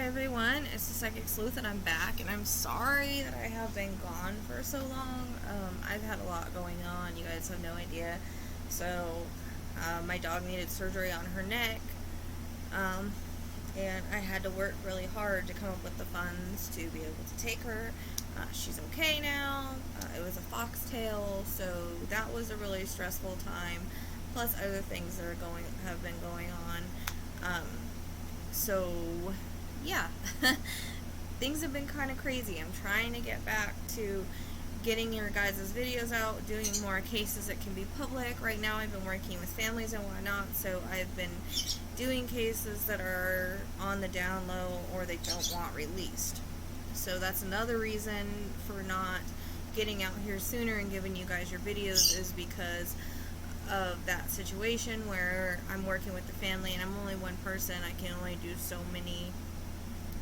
everyone, it's the Psychic Sleuth and I'm back, and I'm sorry that I have been gone for so long. I've had a lot going on, you guys have no idea. So, my dog needed surgery on her neck, and I had to work really hard to come up with the funds to be able to take her. She's okay now. It was a foxtail, so that was a really stressful time, plus other things that have been going on. So, yeah, things have been kind of crazy. I'm trying to get back to getting your guys' videos out, doing more cases that can be public. Right now I've been working with families and whatnot, so I've been doing cases that are on the down low or they don't want released. So that's another reason for not getting out here sooner and giving you guys your videos, is because of that situation where I'm working with the family and I'm only one person. I can only do so many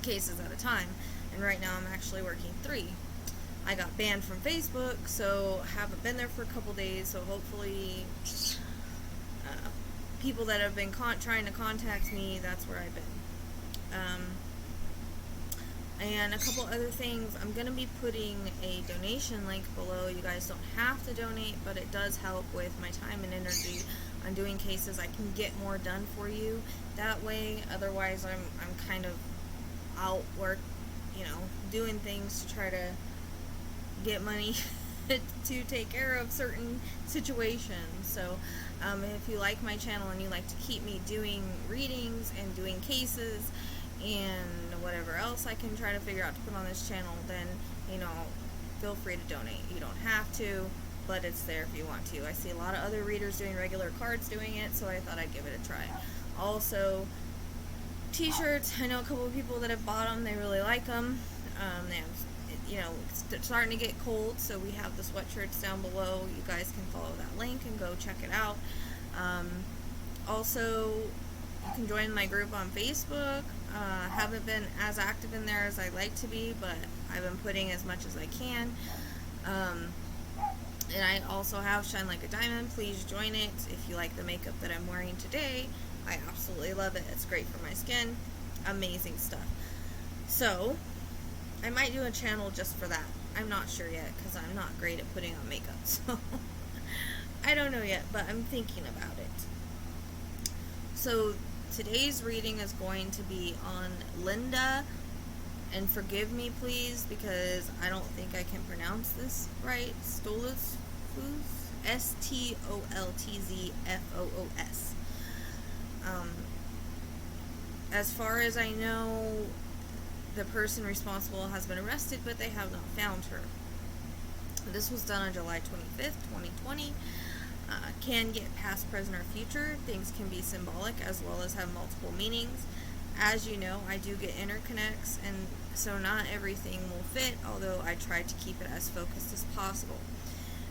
cases at a time, and right now I'm actually working 3. I got banned from Facebook, so haven't been there for a couple days, so hopefully people that have been trying to contact me, that's where I've been. And a couple other things, I'm going to be putting a donation link below. You guys don't have to donate, but it does help with my time and energy on doing cases. I can get more done for you that way. Otherwise, I'm kind of out doing things to try to get money to take care of certain situations. So if you like my channel and you like to keep me doing readings and doing cases and whatever else I can try to figure out to put on this channel, then feel free to donate. You don't have to, but it's there if you want to. I see a lot of other readers doing regular cards doing it, so I thought I'd give it a try. Also, t-shirts, I know a couple of people that have bought them. They really like them. It's starting to get cold, so we have the sweatshirts down below. You guys can follow that link and go check it out. Also, you can join my group on Facebook. Haven't been as active in there as I'd like to be, but I've been putting as much as I can. And I also have Shine Like a Diamond. Please join it if you like the makeup that I'm wearing today. I absolutely love it. It's great for my skin. Amazing stuff. So, I might do a channel just for that. I'm not sure yet, because I'm not great at putting on makeup. So, I don't know yet, but I'm thinking about it. So, today's reading is going to be on Linda, and forgive me please because I don't think I can pronounce this right. Stoltzfoos, Stoltzfoos. As far as I know, the person responsible has been arrested, but they have not found her. This was done on July 25th, 2020. Can get past, present, or future. Things can be symbolic as well as have multiple meanings. As you know, I do get interconnects, and so not everything will fit, although I try to keep it as focused as possible.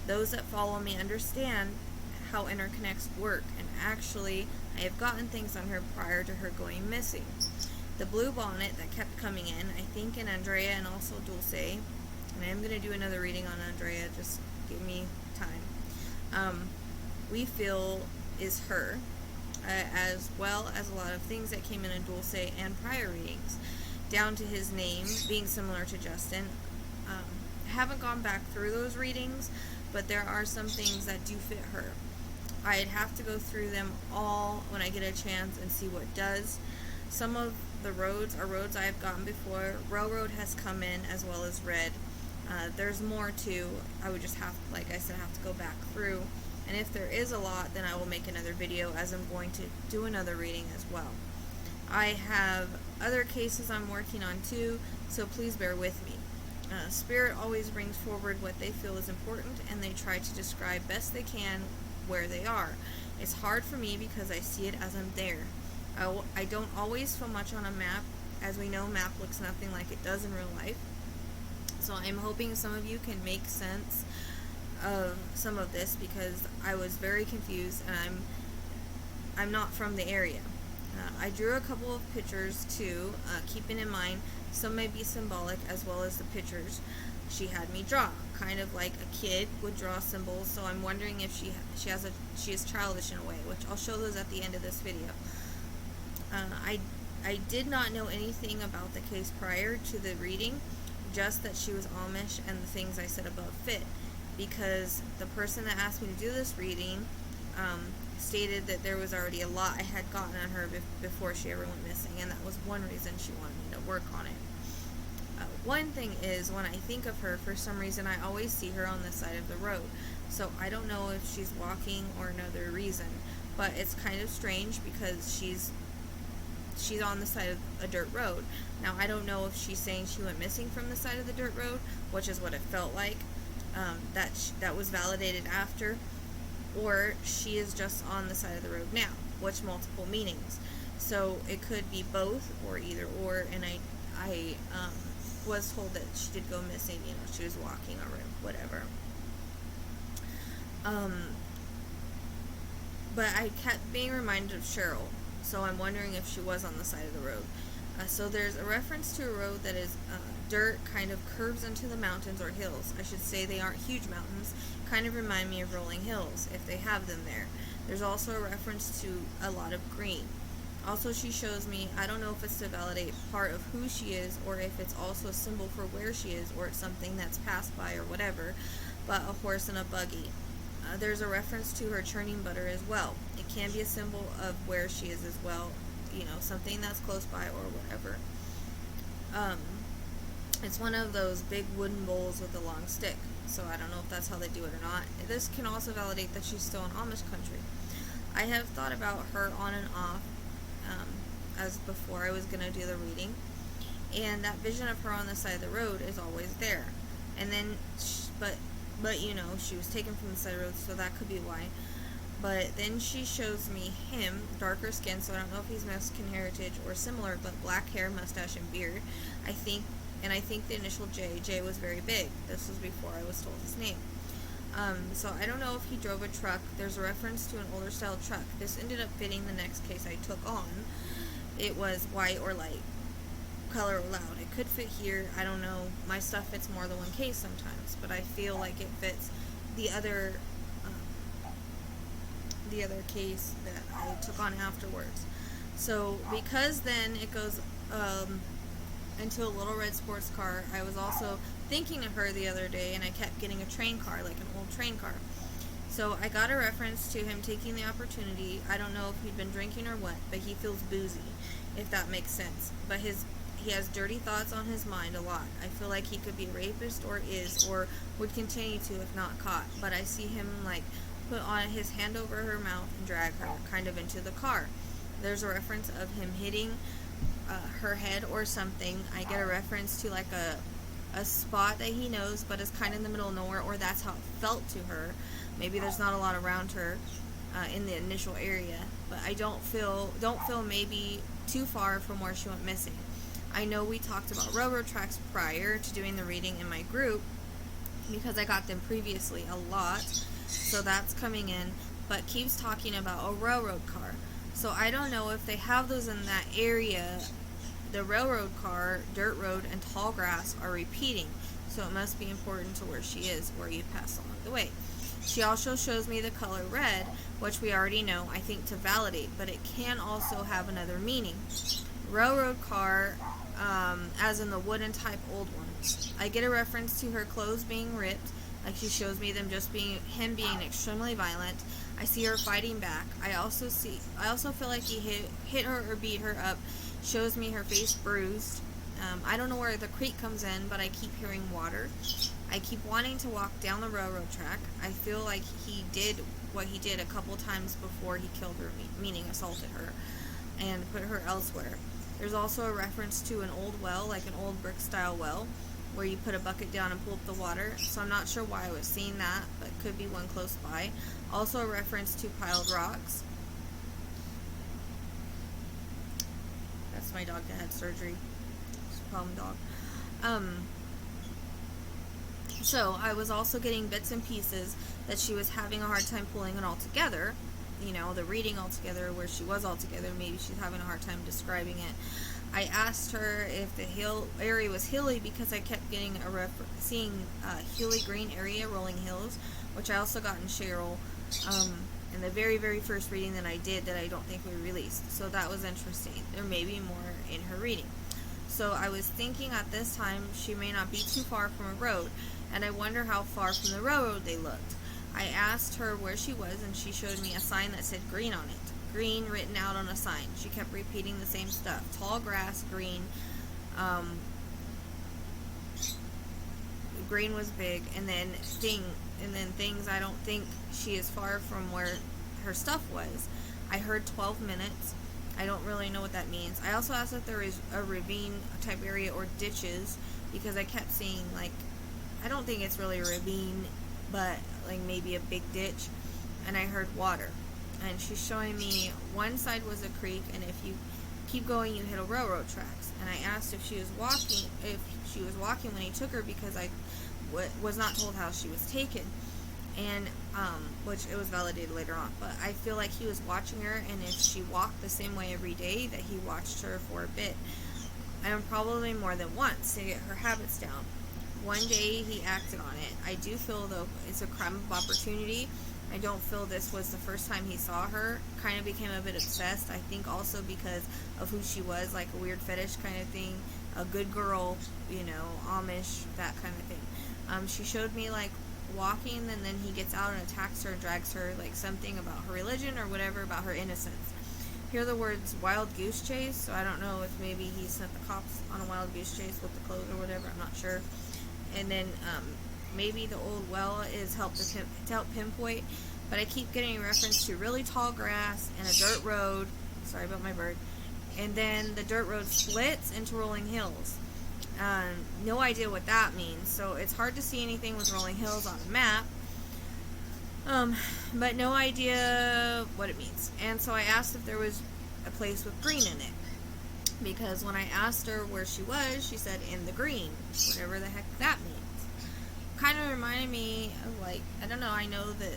Those that follow me understand how interconnects work, and actually, I have gotten things on her prior to her going missing. The blue bonnet that kept coming in, I think in Andrea and also Dulce, and I am going to do another reading on Andrea, just give me time. We feel is her, as well as a lot of things that came in Dulce and prior readings, down to his name being similar to Justin. Haven't gone back through those readings, but there are some things that do fit her. I'd have to go through them all when I get a chance and see what does. Some of the roads are roads I've gotten before. Railroad has come in as well as red. There's more too. I would just have, like I said, have to go back through. And if there is a lot, then I will make another video, as I'm going to do another reading as well. I have other cases I'm working on too, so please bear with me. Spirit always brings forward what they feel is important, and they try to describe best they can where they are. It's hard for me because I see it as I'm there. I don't always feel much on a map. As we know, map looks nothing like it does in real life. So I'm hoping some of you can make sense of some of this, because I was very confused, and I'm not from the area. I drew a couple of pictures too, keeping in mind some may be symbolic as well as the pictures she had me draw, kind of like a kid would draw symbols. So I'm wondering if she is childish in a way, which I'll show those at the end of this video. I did not know anything about the case prior to the reading, just that she was Amish and the things I said above fit, because the person that asked me to do this reading stated that there was already a lot I had gotten on her before she ever went missing, and that was one reason she wanted me to work on it. One thing is, when I think of her, for some reason I always see her on the side of the road, so I don't know if she's walking or another reason, but it's kind of strange because she's on the side of a dirt road. Now, I don't know if she's saying she went missing from the side of the dirt road, which is what it felt like, that was validated after, or she is just on the side of the road now, which multiple meanings. So it could be both or either or, and I was told that she did go missing, she was walking or whatever. But I kept being reminded of Cheryl, so I'm wondering if she was on the side of the road. So there's a reference to a road that is dirt, kind of curves into the mountains or hills. I should say they aren't huge mountains, kind of remind me of rolling hills, if they have them there. There's also a reference to a lot of green. Also, she shows me, I don't know if it's to validate part of who she is, or if it's also a symbol for where she is, or it's something that's passed by or whatever, but a horse and a buggy. There's a reference to her churning butter as well. It can be a symbol of where she is as well, something that's close by or whatever. It's one of those big wooden bowls with a long stick, so I don't know if that's how they do it or not. This can also validate that she's still in Amish country. I have thought about her on and off, as before I was going to do the reading, and that vision of her on the side of the road is always there. And then, but she was taken from the side of the road, so that could be why. But then she shows me him, darker skin, so I don't know if he's Mexican heritage or similar, but black hair, mustache, and beard. I think the initial J was very big. This was before I was told his name. So I don't know if he drove a truck. There's a reference to an older style truck. This ended up fitting the next case I took on. It was white or light, color or loud. It could fit here. I don't know. My stuff fits more than one case sometimes, but I feel like it fits the other case that I took on afterwards. So because then it goes into a little red sports car, I was also thinking of her the other day, and I kept getting a train car, like an old train car. So I got a reference to him taking the opportunity. I don't know if he'd been drinking or what, but he feels boozy, if that makes sense. But he has dirty thoughts on his mind a lot. I feel like he could be a rapist or would continue to if not caught. But I see him put on his hand over her mouth and drag her kind of into the car. There's a reference of him hitting her head or something. I get a reference to a spot that he knows, but is kind of in the middle of nowhere, or that's how it felt to her. Maybe there's not a lot around her in the initial area, but I don't feel maybe too far from where she went missing. I know we talked about railroad tracks prior to doing the reading in my group, because I got them previously a lot, so that's coming in, but keeps talking about a railroad car. So I don't know if they have those in that area. The railroad car, dirt road, and tall grass are repeating, so it must be important to where she is, where you pass along the way. She also shows me the color red, which we already know, I think, to validate, but it can also have another meaning. Railroad car, as in the wooden type old ones. I get a reference to her clothes being ripped, like she shows me them just being extremely violent. I see her fighting back. I also feel like he hit her or beat her up. Shows me her face bruised. I don't know where the creek comes in, but I keep hearing water. I keep wanting to walk down the railroad track. I feel like he did what he did a couple times before he killed her, meaning assaulted her, and put her elsewhere. There's also a reference to an old well, like an old brick style well, where you put a bucket down and pull up the water. So I'm not sure why I was seeing that, but it could be one close by. Also a reference to piled rocks. That's my dog that had surgery. It's a problem dog. So I was also getting bits and pieces that she was having a hard time pulling it all together. The reading all together, where she was all together. Maybe she's having a hard time describing it. I asked her if the hill area was hilly, because I kept getting seeing hilly green area, rolling hills, which I also got in Cheryl in the very, very first reading that I did, that I don't think we released. So that was interesting. There may be more in her reading. So I was thinking at this time she may not be too far from a road, and I wonder how far from the railroad they looked. I asked her where she was, and she showed me a sign that said green on it. Green written out on a sign. She kept repeating the same stuff. Tall grass, green. Green was big, and then things. I don't think she is far from where her stuff was. I heard 12 minutes. I don't really know what that means. I also asked if there is a ravine type area or ditches, because I kept seeing, like, I don't think it's really a ravine, but like maybe a big ditch, and I heard water. And she's showing me one side was a creek, and if you keep going you hit a railroad tracks. And I asked if she was walking when he took her, because I was not told how she was taken, and which it was validated later on, but I feel like he was watching her, and if she walked the same way every day, that he watched her for a bit, and probably more than once, to get her habits down. One day he acted on it. I do feel, though, it's a crime of opportunity. I don't feel this was the first time he saw her. Kind of became a bit obsessed. I think also because of who she was, like a weird fetish kind of thing. A good girl, Amish, that kind of thing. She showed me, like, walking, and then he gets out and attacks her and drags her, like, something about her religion or whatever, about her innocence. Hear the words wild goose chase, so I don't know if maybe he sent the cops on a wild goose chase with the clothes or whatever, I'm not sure. And then maybe the old well is to help pinpoint, but I keep getting a reference to really tall grass and a dirt road. Sorry about my bird. And then the dirt road splits into rolling hills. No idea what that means, so it's hard to see anything with rolling hills on a map. But no idea what it means. And so I asked if there was a place with green in it, because when I asked her where she was, she said in the green, whatever the heck that means. Kind of reminded me of, like, I don't know, I know that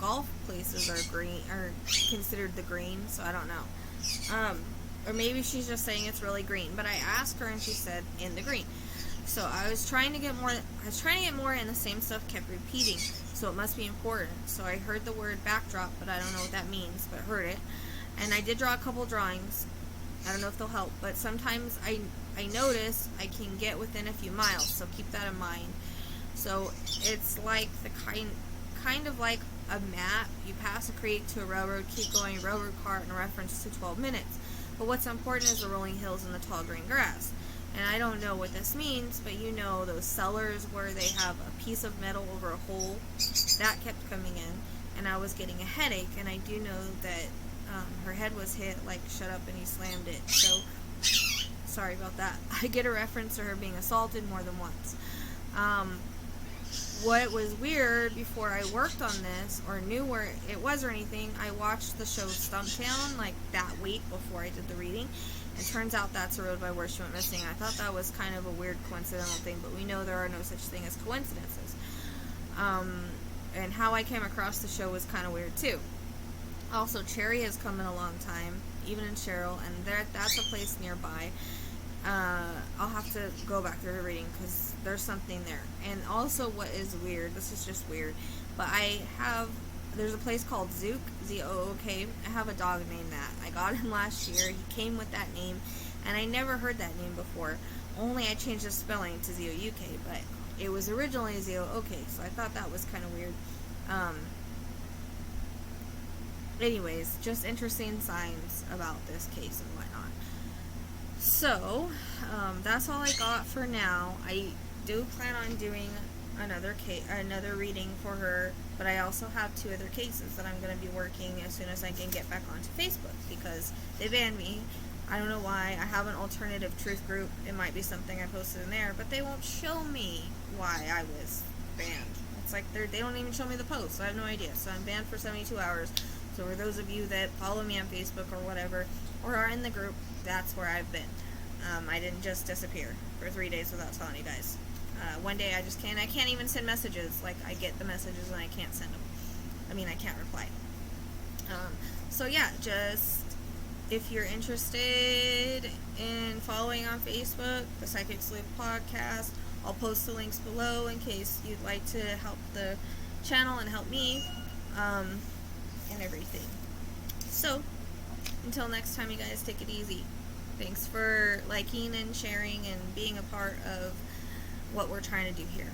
golf places are green, are considered the green, so I don't know. Or maybe she's just saying it's really green, but I asked her and she said in the green. So I was trying to get more, and the same stuff kept repeating, so it must be important. So I heard the word backdrop, but I don't know what that means, but heard it. And I did draw a couple drawings. I don't know if they'll help, but sometimes I notice I can get within a few miles, so keep that in mind. So it's like the kind of like a map. You pass a creek to a railroad, keep going, railroad car, and a reference to 12 minutes. But what's important is the rolling hills and the tall green grass. And I don't know what this means, but those cellars where they have a piece of metal over a hole, that kept coming in, and I was getting a headache, and I do know that her head was hit, like, shut up, and he slammed it. So, sorry about that. I get a reference to her being assaulted more than once. What was weird, before I worked on this, or knew where it was or anything, I watched the show Stumptown, like, that week before I did the reading, and turns out that's a road by where she went missing. I thought that was kind of a weird coincidental thing, but we know there are no such thing as coincidences. And how I came across the show was kind of weird, too. Also, Cherry has come in a long time, even in Cheryl, and that's a place nearby. I'll have to go back through the reading, because there's something there. And also, what is weird, this is just weird, but there's a place called Zook, Z-O-O-K. I have a dog named that. I got him last year. He came with that name, and I never heard that name before. Only I changed the spelling to Z-O-U-K, but it was originally Z-O-O-K, so I thought that was kind of weird. Anyways, just interesting signs about this case and whatnot. So, that's all I got for now. I do plan on doing another reading for her, but I also have 2 other cases that I'm going to be working as soon as I can get back onto Facebook, because they banned me. I don't know why. I have an alternative truth group. It might be something I posted in there, but they won't show me why I was banned. It's like they don't even show me the post, so I have no idea. So I'm banned for 72 hours. So for those of you that follow me on Facebook or whatever, or are in the group, that's where I've been. I didn't just disappear for 3 days without telling you guys. One day I can't even send messages. Like, I get the messages and I can't send them. I can't reply. So yeah, just, if you're interested in following on Facebook, the Psychic Sleuth podcast, I'll post the links below in case you'd like to help the channel and help me, and everything. So, until next time, you guys, take it easy. Thanks for liking and sharing and being a part of what we're trying to do here.